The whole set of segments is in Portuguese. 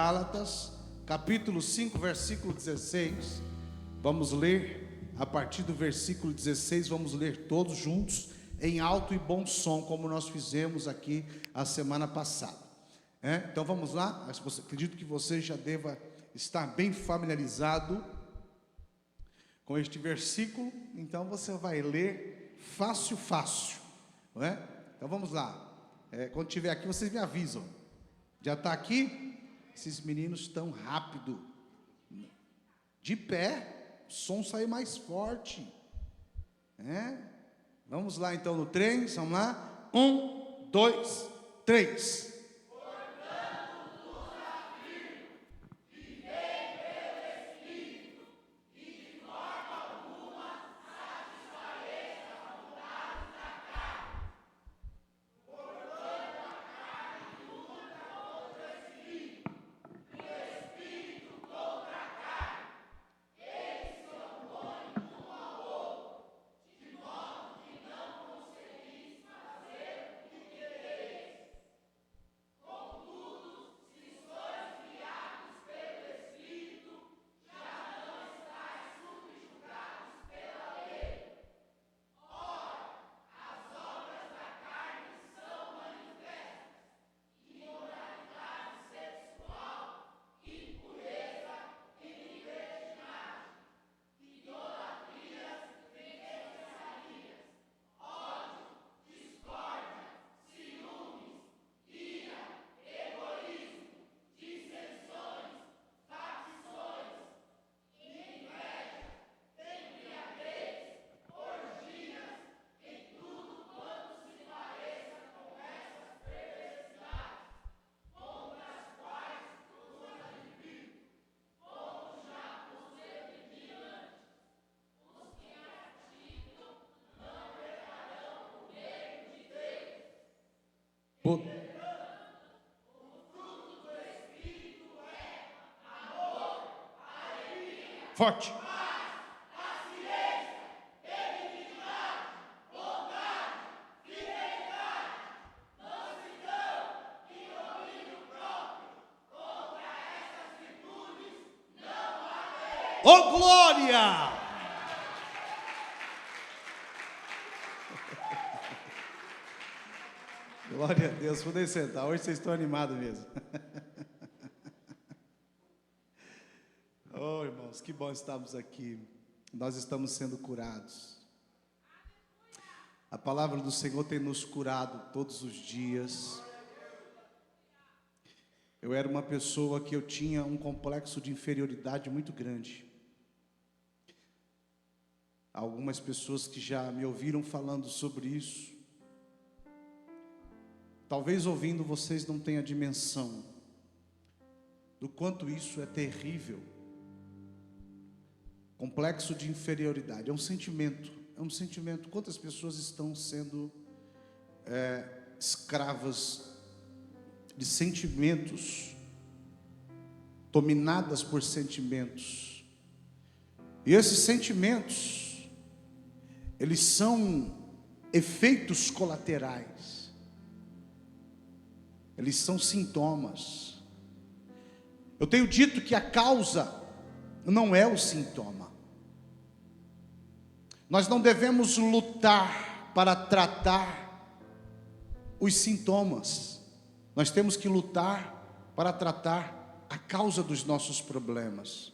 Gálatas, capítulo 5, versículo 16. Vamos ler a partir do versículo 16, vamos ler todos juntos, em alto e bom som, como nós fizemos aqui a semana passada. Então vamos lá, acredito que você já deva estar bem familiarizado com este versículo, então você vai ler fácil, não é? Então vamos lá, quando estiver aqui vocês me avisam. Já está aqui? Esses meninos estão rápido. De pé, o som sai mais forte. Vamos lá então no 3, vamos lá. 1, 2, 3. Forte. Oh, glória! Glória a Deus, podem sentar, hoje vocês estão animados mesmo. Oh, irmãos, que bom estarmos aqui. Nós estamos sendo curados. A palavra do Senhor tem nos curado todos os dias. Eu era uma pessoa que eu tinha um complexo de inferioridade muito grande. Algumas pessoas que já me ouviram falando sobre isso, talvez ouvindo vocês não tenham a dimensão do quanto isso é terrível. Complexo de inferioridade, é um sentimento. Quantas pessoas estão sendo escravas de sentimentos, dominadas por sentimentos, e esses sentimentos, eles são efeitos colaterais, eles são sintomas. Eu tenho dito que a causa não é o sintoma. Nós não devemos lutar para tratar os sintomas. Nós temos que lutar para tratar a causa dos nossos problemas.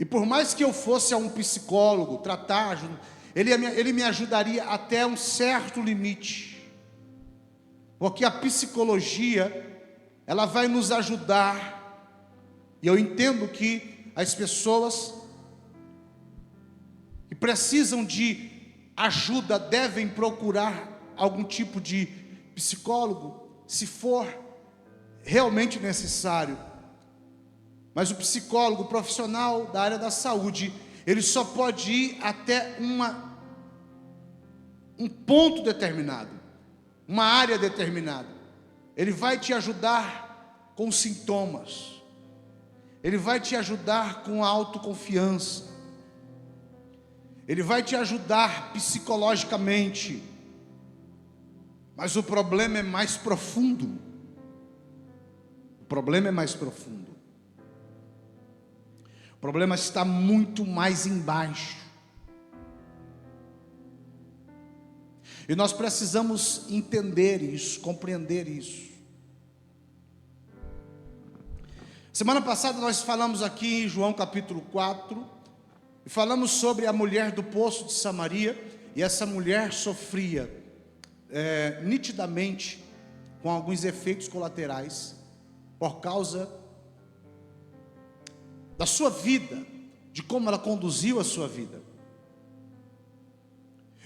E por mais que eu fosse a um psicólogo tratar, ele me ajudaria até um certo limite. Porque a psicologia, ela vai nos ajudar. E eu entendo que as pessoas que precisam de ajuda devem procurar algum tipo de psicólogo, se for realmente necessário. Mas o psicólogo, o profissional da área da saúde, ele só pode ir até um ponto determinado, uma área determinada. Ele vai te ajudar com sintomas, ele vai te ajudar com a autoconfiança, ele vai te ajudar psicologicamente. Mas o problema é mais profundo. problema é mais profundo. O problema está muito mais embaixo. E nós precisamos entender isso, compreender isso. Semana passada nós falamos aqui em João capítulo 4, e falamos sobre a mulher do poço de Samaria, e essa mulher sofria nitidamente com alguns efeitos colaterais, por causa da sua vida, de como ela conduziu a sua vida.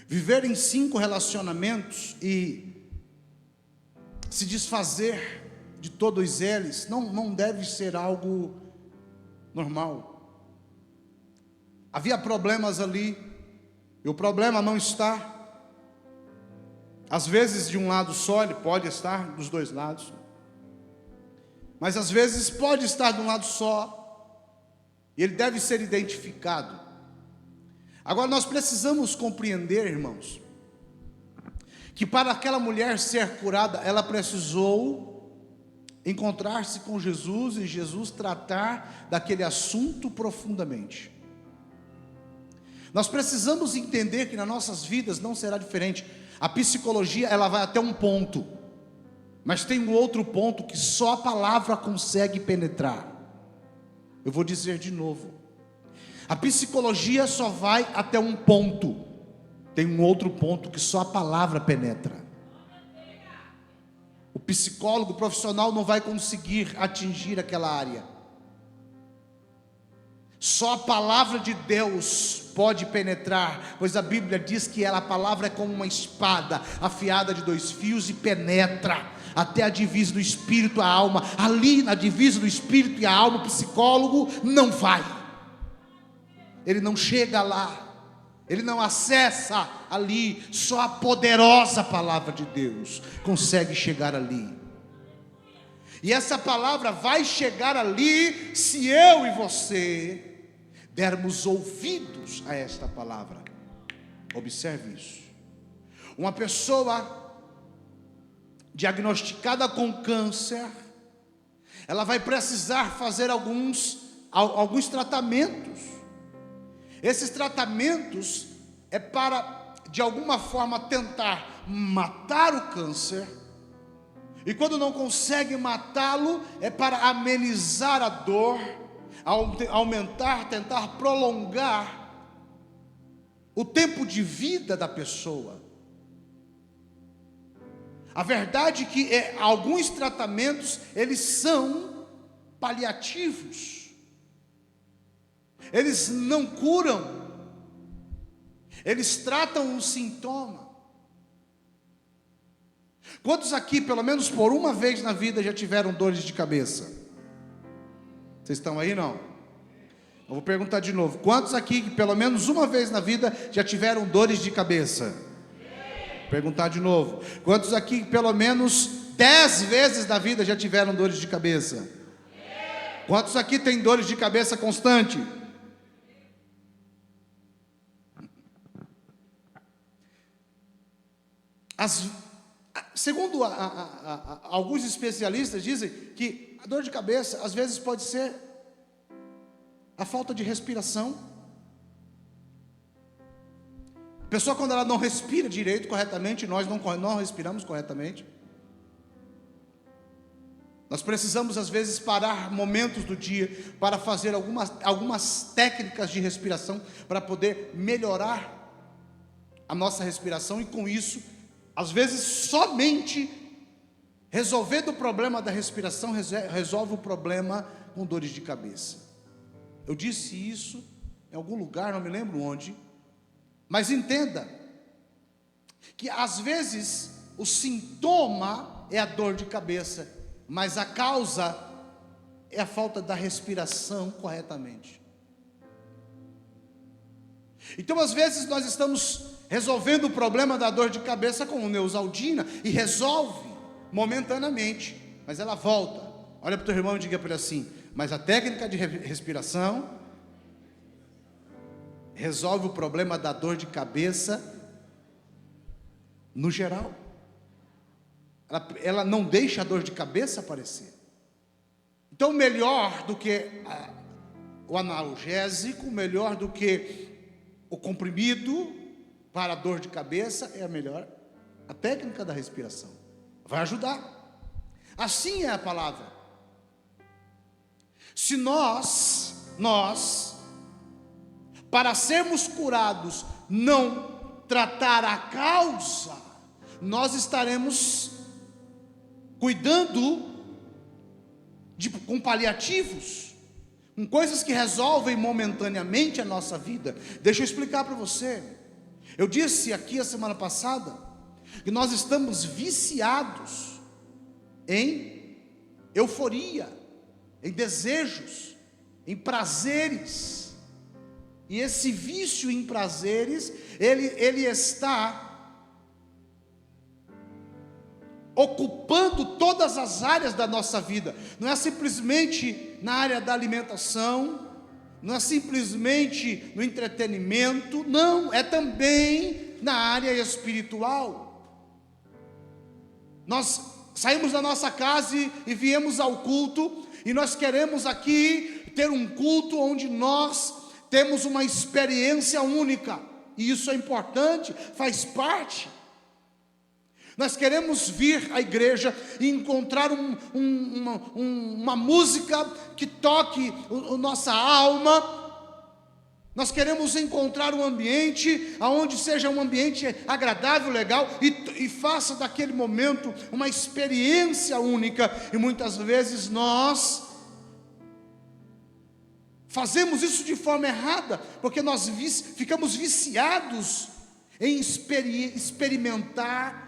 Viver em 5 relacionamentos e se desfazer de todos eles, não deve ser algo normal. Havia problemas ali, e o problema não está, às vezes de um lado só, ele pode estar dos dois lados, mas às vezes pode estar de um lado só, e ele deve ser identificado. Agora nós precisamos compreender, irmãos, que para aquela mulher ser curada, ela precisou encontrar-se com Jesus e Jesus tratar daquele assunto profundamente. Nós precisamos entender que nas nossas vidas não será diferente. A psicologia, ela vai até um ponto, mas tem um outro ponto que só a palavra consegue penetrar. Eu vou dizer de novo: a psicologia só vai até um ponto, tem um outro ponto que só a palavra penetra. O psicólogo profissional não vai conseguir atingir aquela área. Só a palavra de Deus pode penetrar, pois a Bíblia diz que a palavra é como uma espada afiada de 2 fios e penetra até a divisa do espírito e a alma. Ali na divisa do espírito e a alma, o psicólogo não vai, ele não chega lá, ele não acessa ali. Só a poderosa palavra de Deus consegue chegar ali. E essa palavra vai chegar ali se eu e você dermos ouvidos a esta palavra. Observe isso. Uma pessoa diagnosticada com câncer, ela vai precisar fazer alguns tratamentos. Esses tratamentos é para, de alguma forma, tentar matar o câncer. E quando não consegue matá-lo, é para amenizar a dor, aumentar, tentar prolongar o tempo de vida da pessoa. A verdade é que alguns tratamentos, eles são paliativos. Eles não curam, eles tratam um sintoma. Quantos aqui, pelo menos por uma vez na vida, já tiveram dores de cabeça? Vocês estão aí, não? Eu vou perguntar de novo. Quantos aqui, que pelo menos uma vez na vida, já tiveram dores de cabeça? Vou perguntar de novo. Quantos aqui, que pelo menos 10 vezes na vida, já tiveram dores de cabeça? Quantos aqui têm dores de cabeça constante? Segundo alguns especialistas dizem que a dor de cabeça às vezes pode ser a falta de respiração. A pessoa, quando ela não respira direito, corretamente, nós não respiramos corretamente. Nós precisamos às vezes parar momentos do dia para fazer algumas técnicas de respiração para poder melhorar a nossa respiração, e com isso às vezes somente resolvendo o problema da respiração resolve o problema com dores de cabeça. Eu disse isso em algum lugar, não me lembro onde, mas entenda que às vezes o sintoma é a dor de cabeça, mas a causa é a falta da respiração corretamente. Então às vezes nós estamos resolvendo o problema da dor de cabeça com Neosaldina, e resolve momentaneamente, mas ela volta. Olha para o teu irmão e diga para ele assim: mas a técnica de respiração resolve o problema da dor de cabeça no geral. Ela não deixa a dor de cabeça aparecer. Então, melhor do que o analgésico, melhor do que o comprimido para a dor de cabeça, é a técnica da respiração. Vai ajudar. Assim é a palavra. Se nós, para sermos curados, não tratar a causa, nós estaremos cuidando com paliativos, com coisas que resolvem momentaneamente a nossa vida. Deixa eu explicar para você. Eu disse aqui a semana passada que nós estamos viciados em euforia, em desejos, em prazeres. E esse vício em prazeres, ele está ocupando todas as áreas da nossa vida. Não é simplesmente na área da alimentação, não é simplesmente no entretenimento, não, é também na área espiritual. Nós saímos da nossa casa e viemos ao culto, e nós queremos aqui ter um culto onde nós temos uma experiência única, e isso é importante, faz parte. Nós queremos vir à igreja e encontrar uma música que toque a nossa alma. Nós queremos encontrar um ambiente onde seja um ambiente agradável, legal, e faça daquele momento uma experiência única. E muitas vezes nós fazemos isso de forma errada, porque nós ficamos viciados em experimentar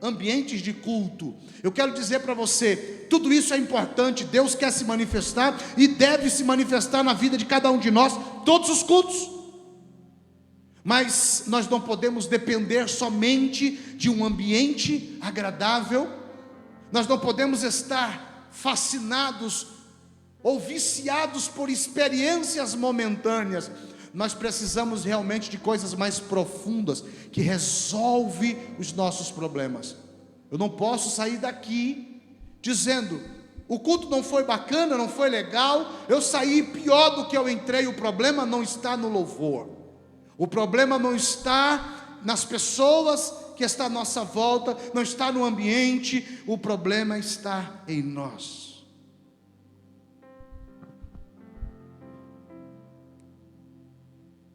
ambientes de culto. Eu quero dizer para você, tudo isso é importante. Deus quer se manifestar e deve se manifestar na vida de cada um de nós, todos os cultos. Mas nós não podemos depender somente de um ambiente agradável. Nós não podemos estar fascinados ou viciados por experiências momentâneas. Nós precisamos realmente de coisas mais profundas, que resolvem os nossos problemas. Eu não posso sair daqui dizendo, o culto não foi bacana, não foi legal, eu saí pior do que eu entrei. O problema não está no louvor, o problema não está nas pessoas que estão à nossa volta, não está no ambiente, o problema está em nós.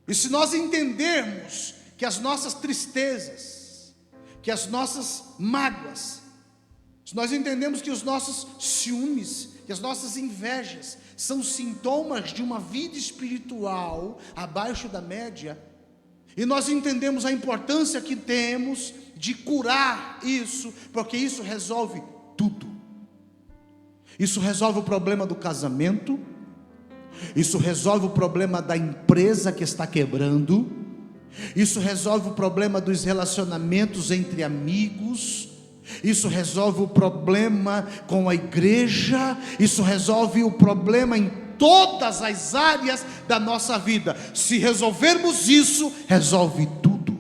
E se nós entendermos que as nossas tristezas, que as nossas mágoas, se nós entendemos que os nossos ciúmes, que as nossas invejas são sintomas de uma vida espiritual abaixo da média, e nós entendemos a importância que temos de curar isso, porque isso resolve tudo. Isso resolve o problema do casamento, isso resolve o problema da empresa que está quebrando, isso resolve o problema dos relacionamentos entre amigos, isso resolve o problema com a igreja, isso resolve o problema em todas as áreas da nossa vida. Se resolvermos isso, resolve tudo.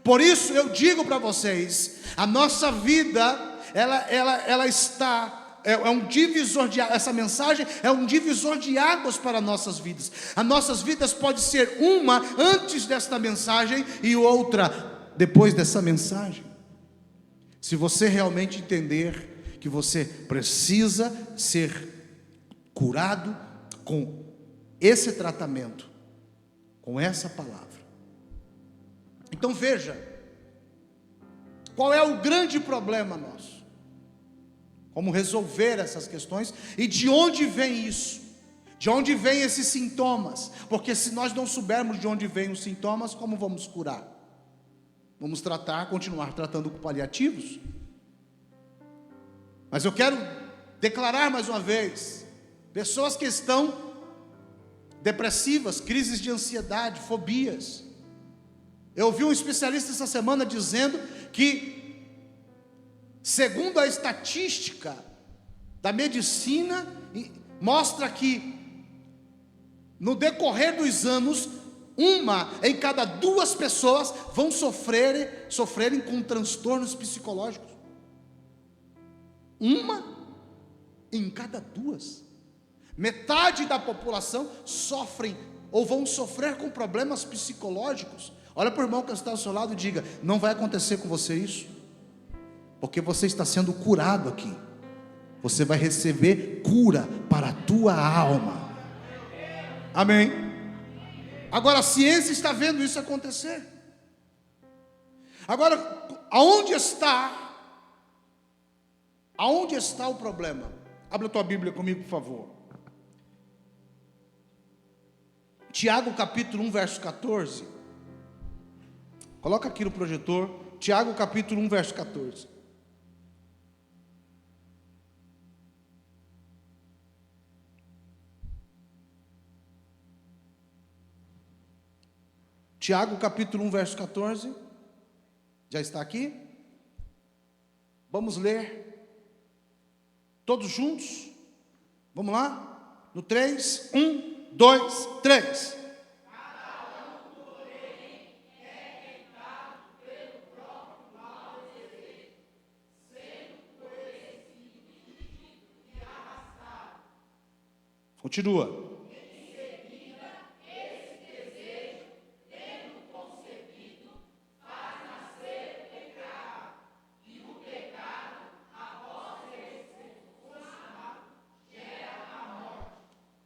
Por isso eu digo para vocês, a nossa vida, ela está... É um divisor de águas. Essa mensagem é um divisor de águas para nossas vidas. As nossas vidas pode ser uma antes desta mensagem e outra depois dessa mensagem. Se você realmente entender que você precisa ser curado com esse tratamento, com essa palavra. Então veja, qual é o grande problema nosso? Como resolver essas questões e de onde vem isso? De onde vem esses sintomas? Porque se nós não soubermos de onde vêm os sintomas, como vamos curar? Vamos continuar tratando com paliativos? Mas eu quero declarar mais uma vez, pessoas que estão depressivas, crises de ansiedade, fobias. Eu ouvi um especialista essa semana dizendo que, segundo a estatística da medicina, mostra que no decorrer dos anos, uma em cada duas pessoas vão sofrerem com transtornos psicológicos. Uma em cada duas. Metade da população sofrem ou vão sofrer com problemas psicológicos. Olha para o irmão que está ao seu lado e diga: não vai acontecer com você isso, porque você está sendo curado aqui. Você vai receber cura para a tua alma. Amém? Agora a ciência está vendo isso acontecer. Agora, aonde está o problema? Abre a tua Bíblia comigo, por favor. Tiago capítulo 1, verso 14. Coloca aqui no projetor. Tiago capítulo 1, verso 14. Tiago capítulo 1, verso 14. Já está aqui? Vamos ler todos juntos? Vamos lá? No 3, 1, 2, 3. Continua.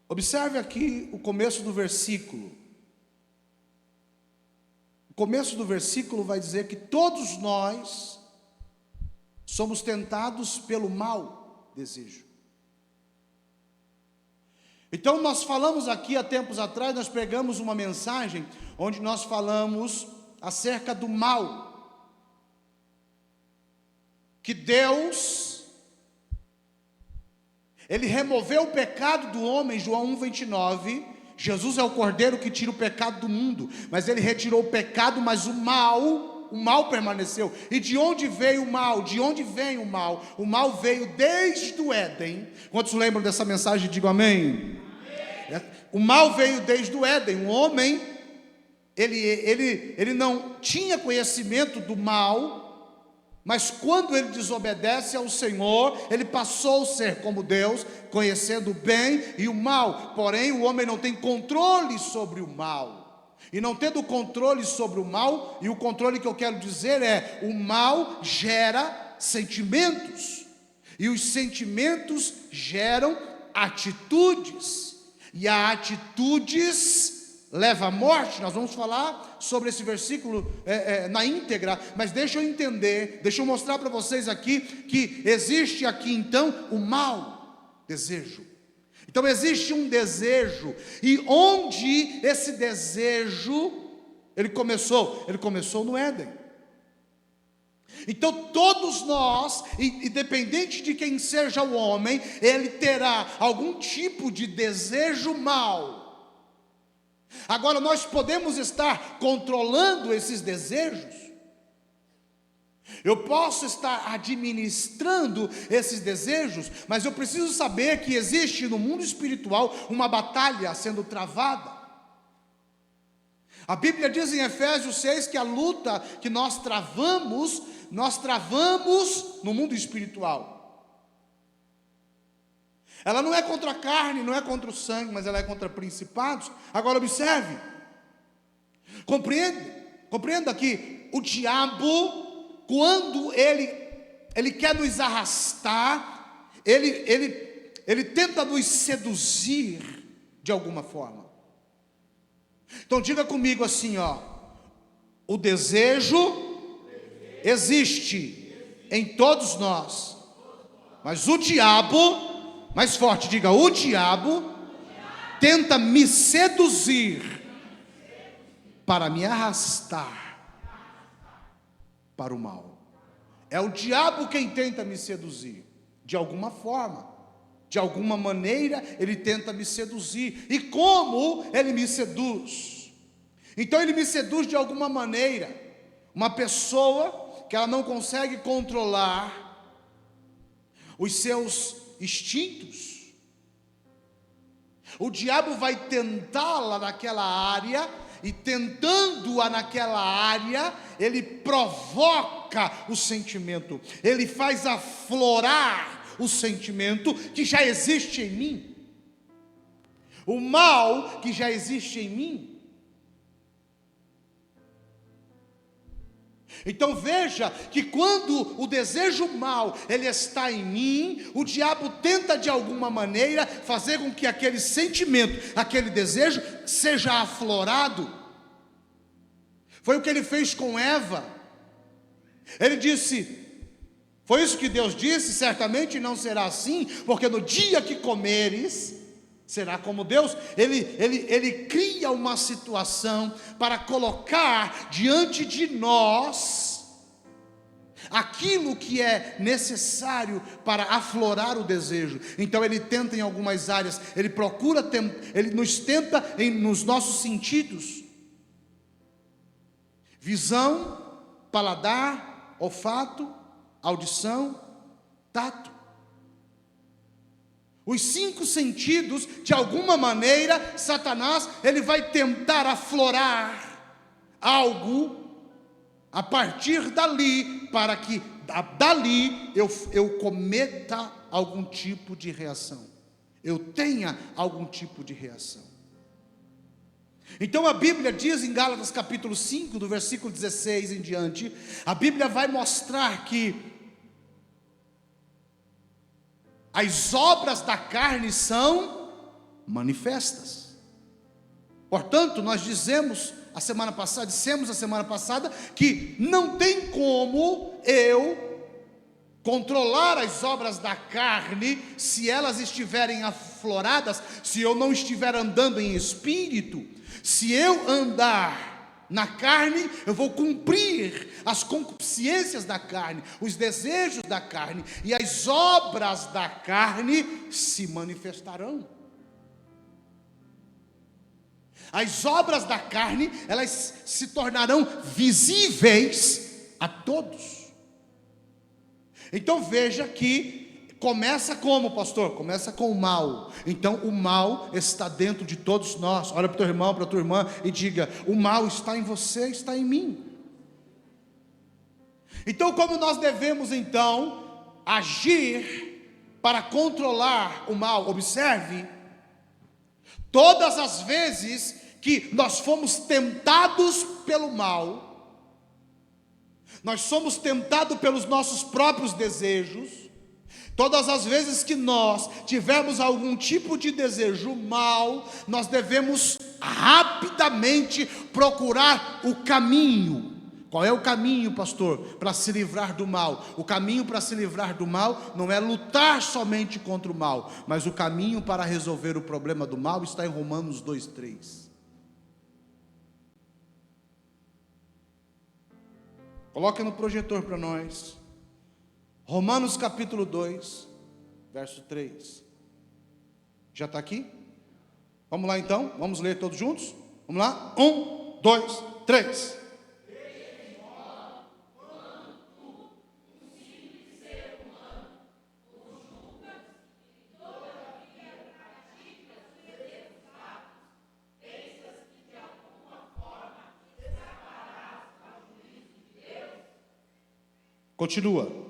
Observe aqui o começo do versículo. O começo do versículo vai dizer que todos nós somos tentados pelo mau desejo. Então nós falamos aqui há tempos atrás, nós pregamos uma mensagem onde nós falamos acerca do mal. Que Deus, Ele removeu o pecado do homem, João 1,29. Jesus é o Cordeiro que tira o pecado do mundo, mas Ele retirou o pecado, mas o mal permaneceu. E de onde veio o mal? De onde vem o mal? O mal veio desde o Éden. Quantos lembram dessa mensagem? Digam amém. O mal veio desde o Éden. O homem, ele não tinha conhecimento do mal, mas quando ele desobedece ao Senhor, ele passou a ser como Deus, conhecendo o bem e o mal. Porém, o homem não tem controle sobre o mal. E não tendo controle sobre o mal, e o controle que eu quero dizer é: o mal gera sentimentos, e os sentimentos geram atitudes, e a atitudes leva à morte. Nós vamos falar sobre esse versículo na íntegra, mas deixa eu entender, deixa eu mostrar para vocês aqui, que existe aqui então o mau desejo. Então existe um desejo, e onde esse desejo, ele começou no Éden. Então todos nós, independente de quem seja o homem, ele terá algum tipo de desejo mau. Agora nós podemos estar controlando esses desejos. Eu posso estar administrando esses desejos, mas eu preciso saber que existe no mundo espiritual uma batalha sendo travada. A Bíblia diz em Efésios 6 que a luta que nós travamos no mundo espiritual. Ela não é contra a carne, não é contra o sangue, mas ela é contra principados. Agora observe, compreenda que o diabo, quando ele quer nos arrastar, ele tenta nos seduzir de alguma forma. Então diga comigo assim, o desejo existe em todos nós, mas o diabo, mais forte, diga: o diabo tenta me seduzir para me arrastar para o mal. É o diabo quem tenta me seduzir, de alguma forma, de alguma maneira, ele tenta me seduzir. E como ele me seduz? Então ele me seduz de alguma maneira. Uma pessoa que ela não consegue controlar os seus instintos, o diabo vai tentá-la naquela área, e tentando-a naquela área, ele provoca o sentimento, ele faz aflorar o sentimento que já existe em mim, o mal que já existe em mim. Então veja que quando o desejo mal ele está em mim, o diabo tenta de alguma maneira fazer com que aquele sentimento, aquele desejo seja aflorado. Foi o que ele fez com Eva. Ele disse, foi isso que Deus disse, certamente não será assim, porque no dia que comeres, será como Deus. Ele cria uma situação para colocar diante de nós aquilo que é necessário para aflorar o desejo. Então ele tenta em algumas áreas, ele nos tenta nos nossos sentidos: visão, paladar, olfato, audição, tato. Os 5 sentidos, de alguma maneira, Satanás, ele vai tentar aflorar algo a partir dali, para que dali eu cometa algum tipo de reação, eu tenha algum tipo de reação. Então a Bíblia diz em Gálatas capítulo 5, do versículo 16 em diante, a Bíblia vai mostrar que as obras da carne são manifestas. Portanto, nós dissemos a semana passada que não tem como eu controlar as obras da carne se elas estiverem afloradas, se eu não estiver andando em espírito. Se eu andar na carne, eu vou cumprir as concupiscências da carne, os desejos da carne, e as obras da carne se manifestarão. As obras da carne, elas se tornarão visíveis a todos. Então veja que começa como, pastor? Começa com o mal. Então o mal está dentro de todos nós. Olha para o teu irmão, para a tua irmã e diga: o mal está em você, está em mim. Então como nós devemos então agir para controlar o mal? Observe, todas as vezes que nós fomos tentados pelo mal, nós somos tentados pelos nossos próprios desejos. Todas as vezes que nós tivermos algum tipo de desejo mal, nós devemos rapidamente procurar o caminho. Qual é o caminho, pastor, para se livrar do mal? O caminho para se livrar do mal não é lutar somente contra o mal, mas o caminho para resolver o problema do mal está em Romanos 2:3. Coloque no projetor para nós. Romanos capítulo 2, verso 3. Já está aqui? Vamos lá então? Vamos ler todos juntos? Vamos lá? 1, 2, 3. Continua.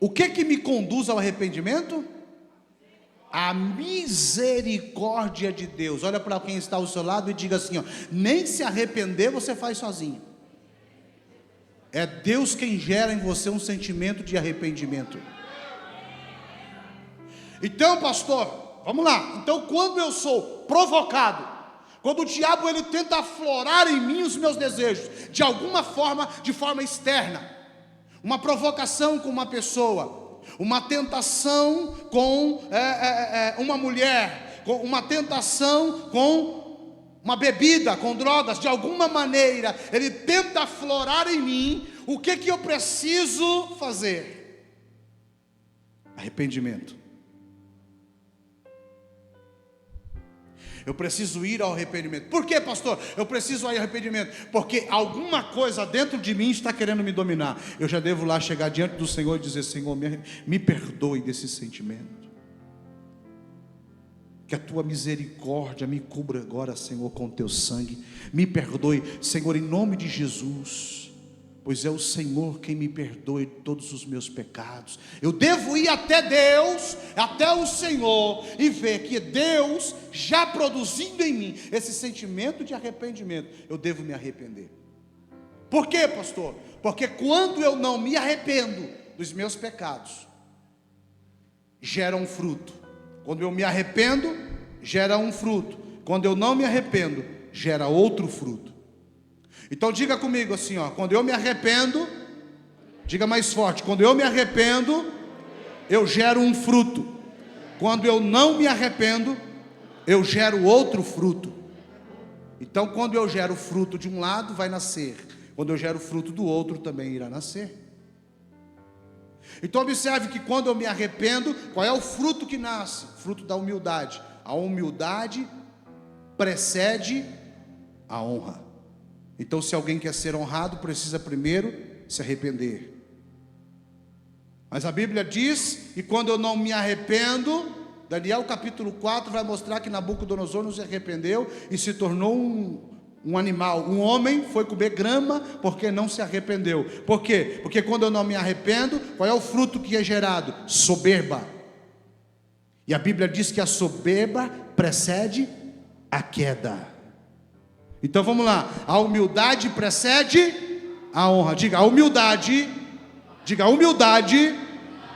O que me conduz ao arrependimento? A misericórdia de Deus. Olha para quem está ao seu lado e diga assim, ó: nem se arrepender você faz sozinho. É Deus quem gera em você um sentimento de arrependimento. Então, pastor, vamos lá. Então, quando eu sou provocado, quando o diabo ele tenta aflorar em mim os meus desejos, de alguma forma, de forma externa, uma provocação com uma pessoa, uma tentação com uma mulher, uma tentação com uma bebida, com drogas, de alguma maneira, ele tenta aflorar em mim, o que eu preciso fazer? Arrependimento. Eu preciso ir ao arrependimento. Por que, pastor? Eu preciso ir ao arrependimento porque alguma coisa dentro de mim está querendo me dominar. Eu já devo lá chegar diante do Senhor e dizer: Senhor, me perdoe desse sentimento. Que a tua misericórdia me cubra agora, Senhor, com teu sangue. Me perdoe, Senhor, em nome de Jesus, pois é o Senhor quem me perdoe todos os meus pecados. Eu devo ir até Deus, até o Senhor, e ver que Deus já produzindo em mim esse sentimento de arrependimento. Eu devo me arrepender. Por quê, pastor? Porque quando eu não me arrependo dos meus pecados, gera um fruto. Quando eu me arrependo, gera um fruto. Quando eu não me arrependo, gera outro fruto. Então diga comigo assim, ó: quando eu me arrependo, diga mais forte: quando eu me arrependo, eu gero um fruto. Quando eu não me arrependo, eu gero outro fruto. Então quando eu gero fruto de um lado, vai nascer. Quando eu gero fruto do outro, também irá nascer. Então observe que quando eu me arrependo, qual é o fruto que nasce? Fruto da humildade. A humildade precede a honra. Então se alguém quer ser honrado, precisa primeiro se arrepender. Mas a Bíblia diz, e quando eu não me arrependo, Daniel capítulo 4 vai mostrar que Nabucodonosor não se arrependeu e se tornou um animal, um homem, foi comer grama porque não se arrependeu. Por quê? Porque quando eu não me arrependo, qual é o fruto que é gerado? Soberba. E a Bíblia diz que a soberba precede a queda. Então vamos lá: a humildade precede a honra. Diga: a humildade, diga: a humildade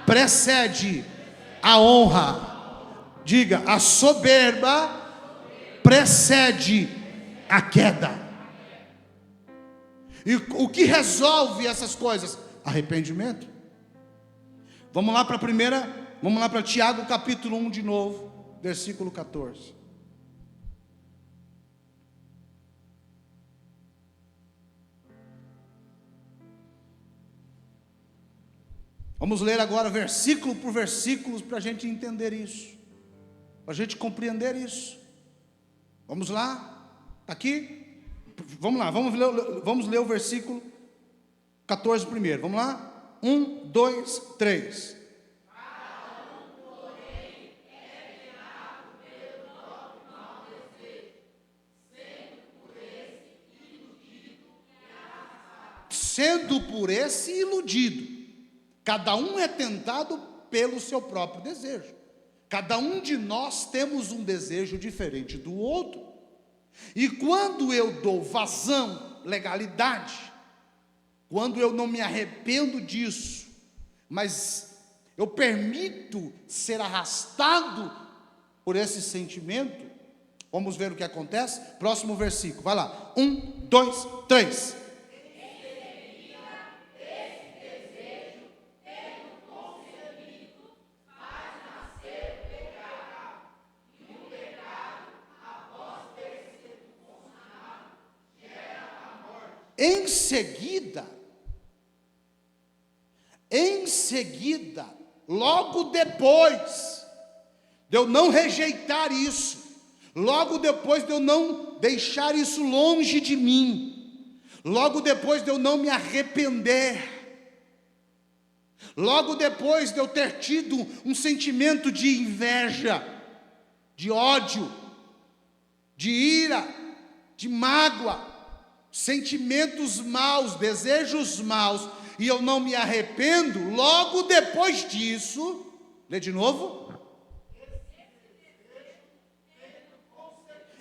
precede a honra. Diga: a soberba precede a queda. E o que resolve essas coisas? Arrependimento. Vamos lá para Tiago capítulo 1 de novo, versículo 14. Vamos ler agora versículo por versículo para a gente entender isso, para a gente compreender isso. Vamos lá. Está aqui? Vamos lá, vamos ler o versículo 14 primeiro. Vamos lá? 1, 2, 3. Sendo por esse iludido. Cada um é tentado pelo seu próprio desejo. Cada um de nós temos um desejo diferente do outro. E quando eu dou vazão, legalidade, quando eu não me arrependo disso, mas eu permito ser arrastado por esse sentimento, vamos ver o que acontece? Próximo versículo, vai lá. 1, 2, 3. Em seguida, logo depois de eu não rejeitar isso, logo depois de eu não deixar isso longe de mim, logo depois de eu não me arrepender, logo depois de eu ter tido um sentimento de inveja, de ódio, de ira, de mágoa, sentimentos maus, desejos maus, e eu não me arrependo, logo depois disso, lê de novo.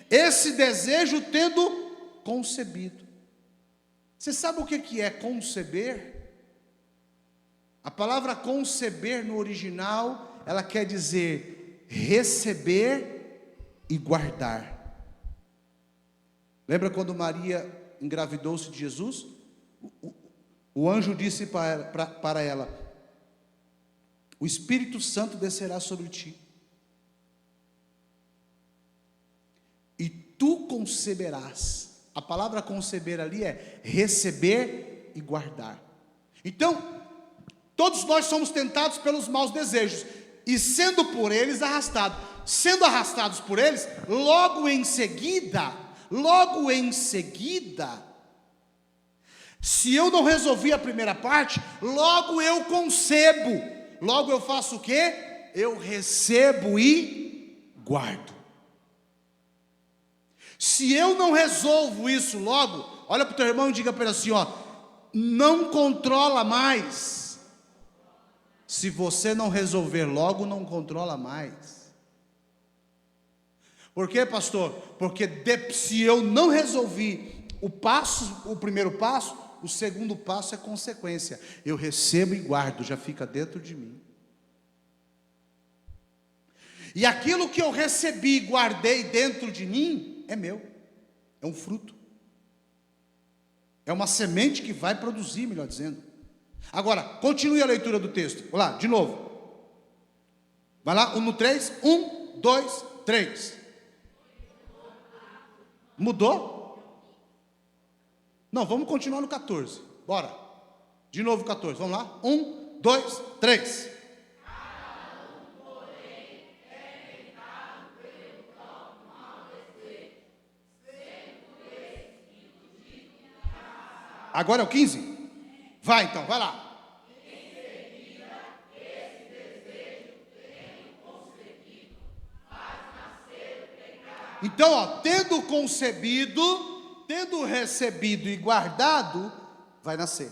Esse desejo tendo concebido. Você sabe o que é conceber? A palavra conceber no original, ela quer dizer receber e guardar. Lembra quando Maria engravidou-se de Jesus? O anjo disse para ela: o Espírito Santo descerá sobre ti, e tu conceberás. A palavra conceber ali é receber e guardar. Então, todos nós somos tentados pelos maus desejos. e sendo por eles arrastados. Sendo arrastados por eles, logo em seguida, se eu não resolvi a primeira parte, logo eu concebo, logo eu faço o quê? Eu recebo e guardo. Se eu não resolvo isso logo, olha para o teu irmão e diga para ele assim, ó, não controla mais. Se você não resolver logo, não controla mais. Por quê, pastor? Porque se eu não resolvi o primeiro passo, o segundo passo é consequência. Eu recebo e guardo, já fica dentro de mim. E aquilo que eu recebi e guardei dentro de mim, é meu. É um fruto. É uma semente que vai produzir, melhor dizendo. Agora, continue a leitura do texto. Vamos lá, de novo. Vai lá, 1 no 3. 1, 2, 3. Mudou? Não, vamos continuar no 14. Bora. De novo 14. Vamos lá. 1, 2, 3. Agora é o 15? Vai então, vai lá. Então, ó, tendo concebido, tendo recebido e guardado, vai nascer.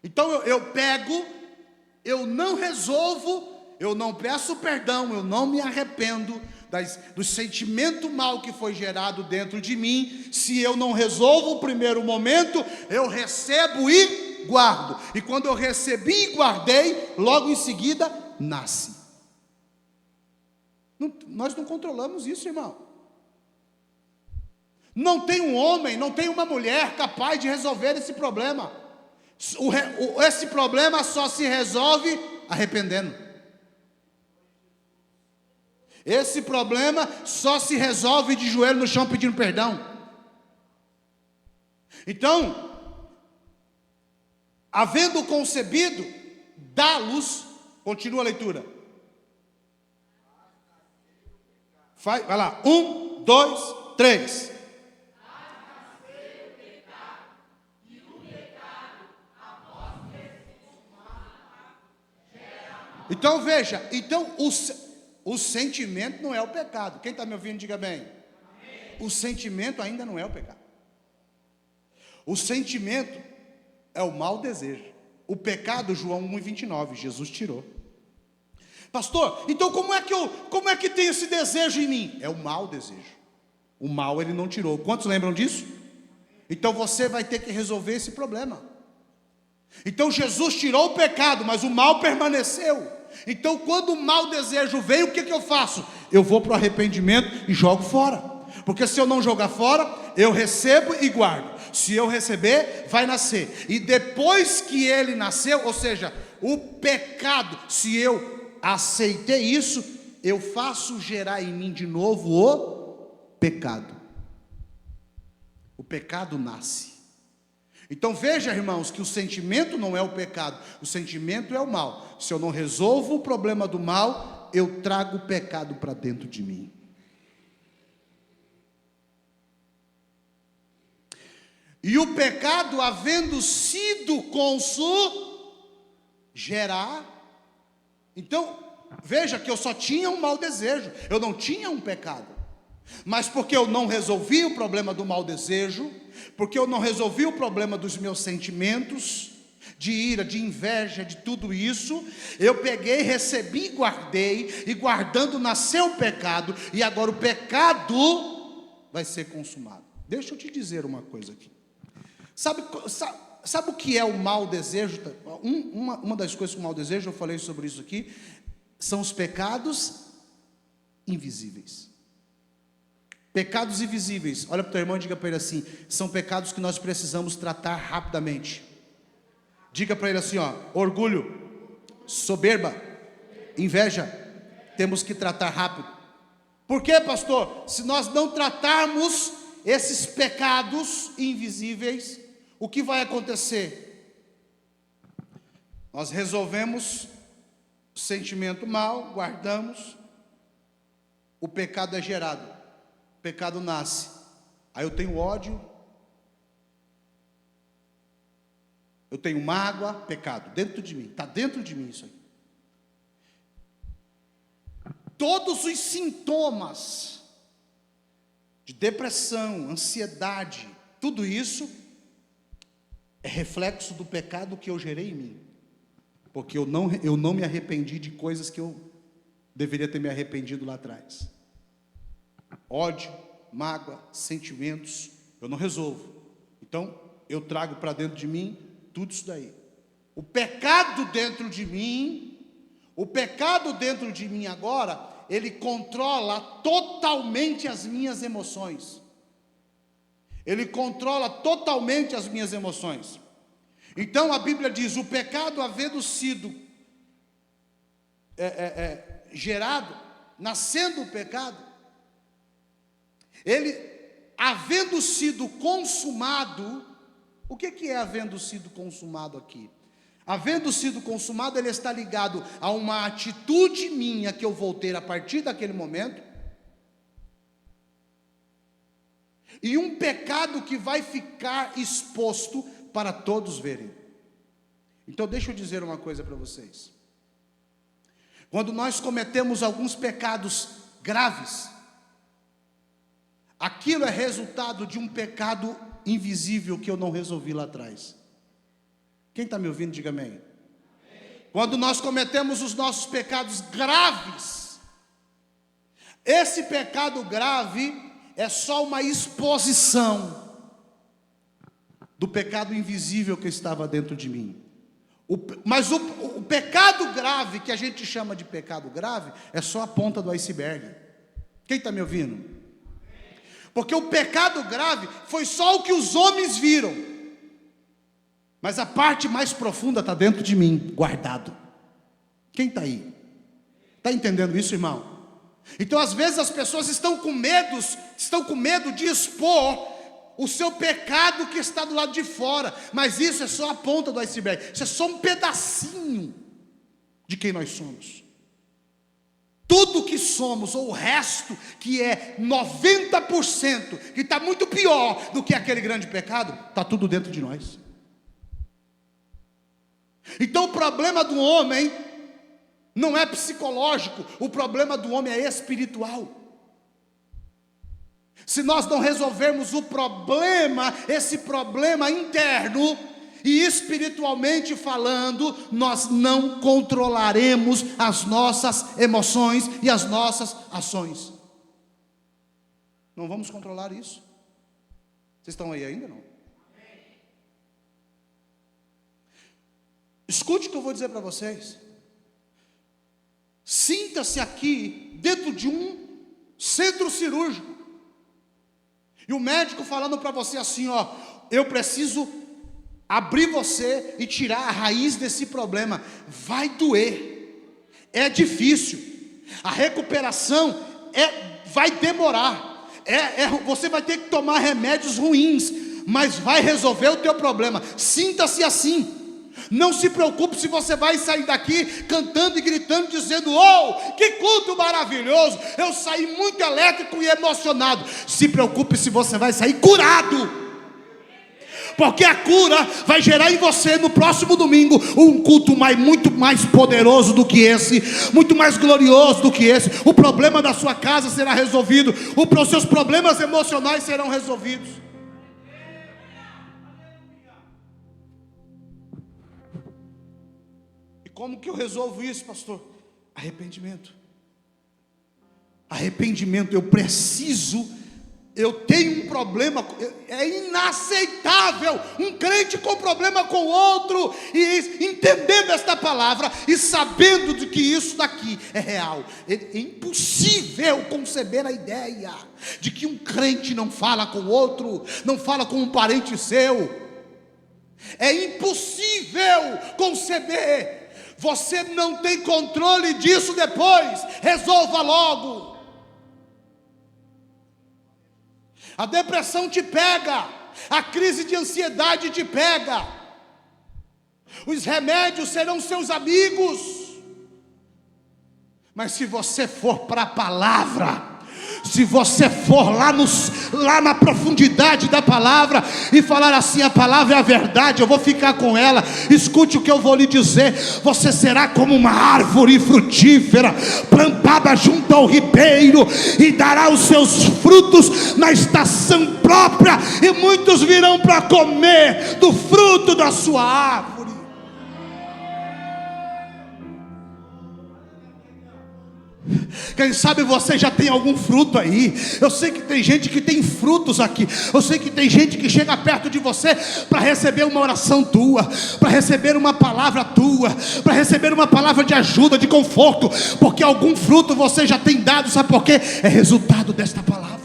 Então eu pego, eu não resolvo, eu não peço perdão, eu não me arrependo do sentimento mal que foi gerado dentro de mim. Se eu não resolvo o primeiro momento, eu recebo e guardo. E quando eu recebi e guardei, logo em seguida, nasce. Nós não controlamos isso, irmão. Não tem um homem, não tem uma mulher capaz de resolver esse problema. Esse problema só se resolve arrependendo. Esse problema só se resolve de joelho no chão pedindo perdão. Então, havendo concebido, dá luz. Continua a leitura. Vai lá, 1, 2, 3. Então veja, o sentimento não é o pecado. Quem está me ouvindo, diga bem. Amém. O sentimento ainda não é o pecado. O sentimento é o mau desejo. O pecado, João 1,29, Jesus tirou. Pastor, então como é que tem esse desejo em mim? É o mau desejo. O mal ele não tirou. Quantos lembram disso? Então você vai ter que resolver esse problema. Então Jesus tirou o pecado, mas o mal permaneceu. Então quando o mau desejo vem, o que eu faço? Eu vou para o arrependimento e jogo fora. Porque se eu não jogar fora, eu recebo e guardo. Se eu receber, vai nascer. E depois que ele nasceu, ou seja, o pecado, se eu aceitei isso, eu faço gerar em mim de novo o pecado. O pecado nasce. Então veja, irmãos, que o sentimento não é o pecado, o sentimento é o mal. Se eu não resolvo o problema do mal, eu trago o pecado para dentro de mim. E o pecado, havendo sido gerar. Então, veja que eu só tinha um mau desejo, eu não tinha um pecado. Mas porque eu não resolvi o problema do mau desejo, porque eu não resolvi o problema dos meus sentimentos, de ira, de inveja, de tudo isso, eu peguei, recebi e guardei, e guardando nasceu o pecado, e agora o pecado vai ser consumado. Deixa eu te dizer uma coisa aqui. Sabe o que é o mau desejo? Uma das coisas com o mau desejo, eu falei sobre isso aqui, são os pecados invisíveis. Pecados invisíveis, olha para o teu irmão e diga para ele assim, são pecados que nós precisamos tratar rapidamente. Diga para ele assim, ó, orgulho, soberba, inveja, temos que tratar rápido. Por quê, pastor? Se nós não tratarmos esses pecados invisíveis, o que vai acontecer? Nós resolvemos o sentimento mal, guardamos, o pecado é gerado, o pecado nasce. Aí eu tenho ódio, eu tenho mágoa, pecado, dentro de mim, está dentro de mim isso aí. Todos os sintomas de depressão, ansiedade, tudo isso é reflexo do pecado que eu gerei em mim. Porque eu não me arrependi de coisas que eu deveria ter me arrependido lá atrás. Ódio, mágoa, sentimentos, eu não resolvo. Então, eu trago para dentro de mim tudo isso daí. O pecado dentro de mim agora, ele controla totalmente as minhas emoções. Ele controla totalmente as minhas emoções. Então a Bíblia diz: o pecado havendo sido gerado, nascendo o pecado, ele havendo sido consumado. O que é havendo sido consumado aqui? Havendo sido consumado, ele está ligado a uma atitude minha que eu vou ter a partir daquele momento, e um pecado que vai ficar exposto para todos verem. Então deixa eu dizer uma coisa para vocês. Quando nós cometemos alguns pecados graves, aquilo é resultado de um pecado invisível que eu não resolvi lá atrás. Quem está me ouvindo, diga amém. Quando nós cometemos os nossos pecados graves, esse pecado grave é só uma exposição do pecado invisível que estava dentro de mim. Mas o pecado grave, que a gente chama de pecado grave, é só a ponta do iceberg. Quem está me ouvindo? Porque o pecado grave foi só o que os homens viram, mas a parte mais profunda está dentro de mim, guardado. Quem está aí? Está entendendo isso, irmão? Então às vezes as pessoas estão com medo de expor o seu pecado que está do lado de fora, mas isso é só a ponta do iceberg, isso é só um pedacinho de quem nós somos. Tudo que somos, ou o resto, que é 90%, que está muito pior do que aquele grande pecado, está tudo dentro de nós. Então o problema do homem não é psicológico, o problema do homem é espiritual. Se nós não resolvermos o problema, esse problema interno, e espiritualmente falando, nós não controlaremos as nossas emoções e as nossas ações. Não vamos controlar isso. Vocês estão aí ainda não? Escute o que eu vou dizer para vocês. Sinta-se aqui dentro de um centro cirúrgico e o médico falando para você assim, ó: eu preciso abrir você e tirar a raiz desse problema. Vai doer, é difícil, a recuperação vai demorar, você vai ter que tomar remédios ruins, mas vai resolver o teu problema. Sinta-se assim. Não se preocupe se você vai sair daqui cantando e gritando, dizendo: oh, que culto maravilhoso, eu saí muito elétrico e emocionado. Se preocupe se você vai sair curado, porque a cura vai gerar em você no próximo domingo um culto muito mais poderoso do que esse, muito mais glorioso do que esse. O problema da sua casa será resolvido, os seus problemas emocionais serão resolvidos. Como que eu resolvo isso, pastor? Arrependimento. Arrependimento, eu tenho um problema, é inaceitável um crente com problema com outro, e entendendo esta palavra, e sabendo de que isso daqui é real. É impossível conceber a ideia de que um crente não fala com o outro, não fala com um parente seu. É impossível conceber. Você não tem controle disso depois. Resolva logo. A depressão te pega, a crise de ansiedade te pega, Os remédios serão seus amigos. Mas se você for para a palavra, se você for lá na profundidade da palavra e falar assim: a palavra é a verdade, eu vou ficar com ela, escute o que eu vou lhe dizer. Você será como uma árvore frutífera, plantada junto ao ribeiro, e dará os seus frutos na estação própria, e muitos virão para comer do fruto da sua árvore. Quem sabe você já tem algum fruto aí. Eu sei que tem gente que tem frutos aqui. Eu sei que tem gente que chega perto de você para receber uma oração tua, para receber uma palavra tua, para receber uma palavra de ajuda, de conforto, porque algum fruto você já tem dado. Sabe por quê? É resultado desta palavra.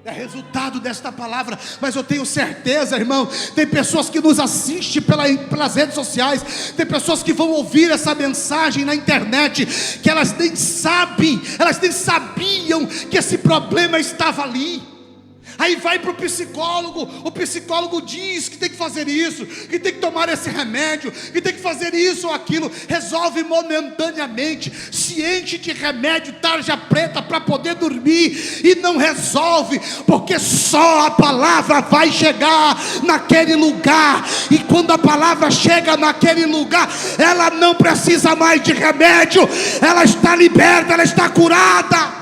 É resultado desta palavra. Mas eu tenho certeza, irmão, tem pessoas que nos assistem pelas redes sociais, tem pessoas que vão ouvir essa mensagem na internet, que elas nem sabem, elas nem sabiam que esse problema estava ali. Aí vai para o psicólogo diz que tem que fazer isso, que tem que tomar esse remédio, que tem que fazer isso ou aquilo, resolve momentaneamente, se enche de remédio, tarja preta para poder dormir, e não resolve, porque só a palavra vai chegar naquele lugar, e quando a palavra chega naquele lugar, ela não precisa mais de remédio, ela está liberta, ela está curada.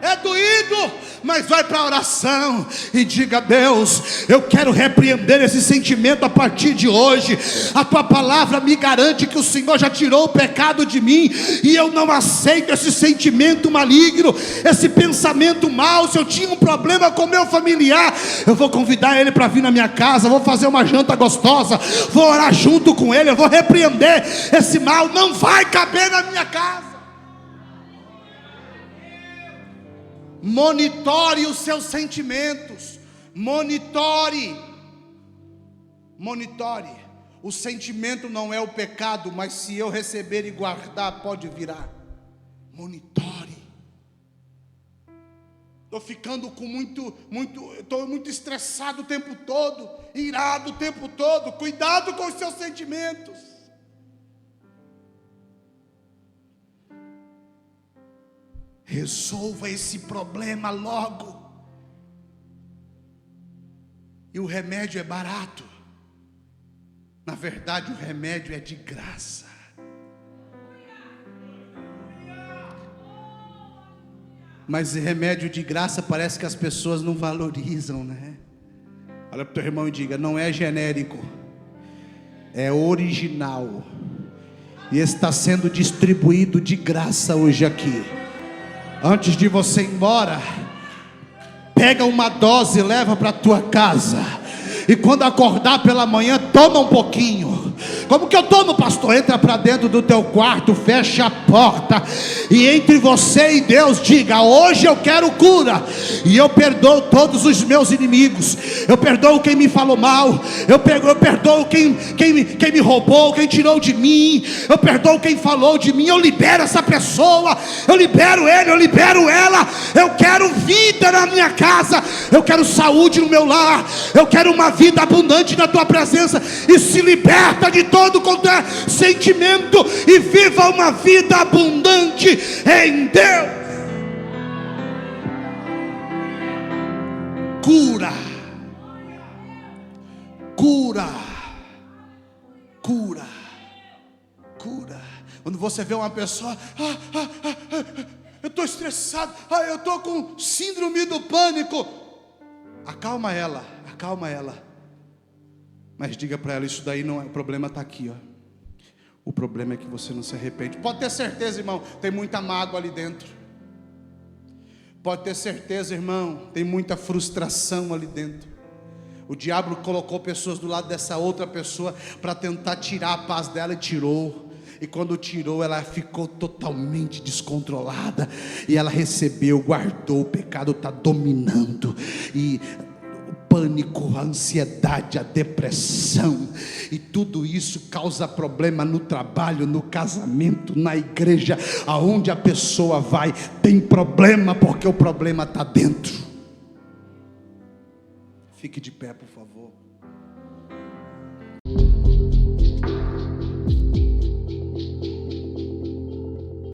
É doído, mas vai para a oração e diga: Deus, eu quero repreender esse sentimento a partir de hoje. A tua palavra me garante que o Senhor já tirou o pecado de mim, e eu não aceito esse sentimento maligno, esse pensamento mau. Se eu tinha um problema com meu familiar, eu vou convidar ele para vir na minha casa, vou fazer uma janta gostosa, vou orar junto com ele, eu vou repreender esse mal, não vai caber na minha casa. Monitore os seus sentimentos. Monitore. O sentimento não é o pecado, mas se eu receber e guardar, pode virar. Monitore. Estou ficando com estou muito estressado o tempo todo, irado o tempo todo. Cuidado com os seus sentimentos. Resolva esse problema logo. E o remédio é barato. Na verdade, o remédio é de graça. Mas remédio de graça parece que as pessoas não valorizam, né? Olha para o teu irmão e diga: não é genérico, é original. E está sendo distribuído de graça hoje aqui. Antes de você ir embora, pega uma dose e leva para a tua casa. E quando acordar pela manhã, toma um pouquinho. Como que eu tomo, pastor? Entra para dentro do teu quarto, fecha a porta, e entre você e Deus diga: hoje eu quero cura, e eu perdoo todos os meus inimigos. Eu perdoo quem me falou mal, eu perdoo quem me roubou, quem tirou de mim, eu perdoo quem falou de mim. Eu libero essa pessoa, eu libero ele, eu libero ela. Eu quero vida na minha casa, eu quero saúde no meu lar, eu quero uma vida abundante na tua presença. E se liberta de todo qualquer sentimento e viva uma vida abundante em Deus. Cura. Quando você vê uma pessoa: eu estou estressado, eu estou com síndrome do pânico, acalma ela. Mas diga para ela: isso daí não é, o problema está aqui, ó. O problema é que você não se arrepende. Pode ter certeza, irmão, tem muita mágoa ali dentro. Pode ter certeza, irmão, tem muita frustração ali dentro. O diabo colocou pessoas do lado dessa outra pessoa para tentar tirar a paz dela, e tirou. E quando tirou, ela ficou totalmente descontrolada, e ela recebeu, guardou, o pecado está dominando, e o pânico, a ansiedade, a depressão, e tudo isso causa problema no trabalho, no casamento, na igreja. Aonde a pessoa vai, tem problema, porque o problema está dentro. Fique de pé, por favor.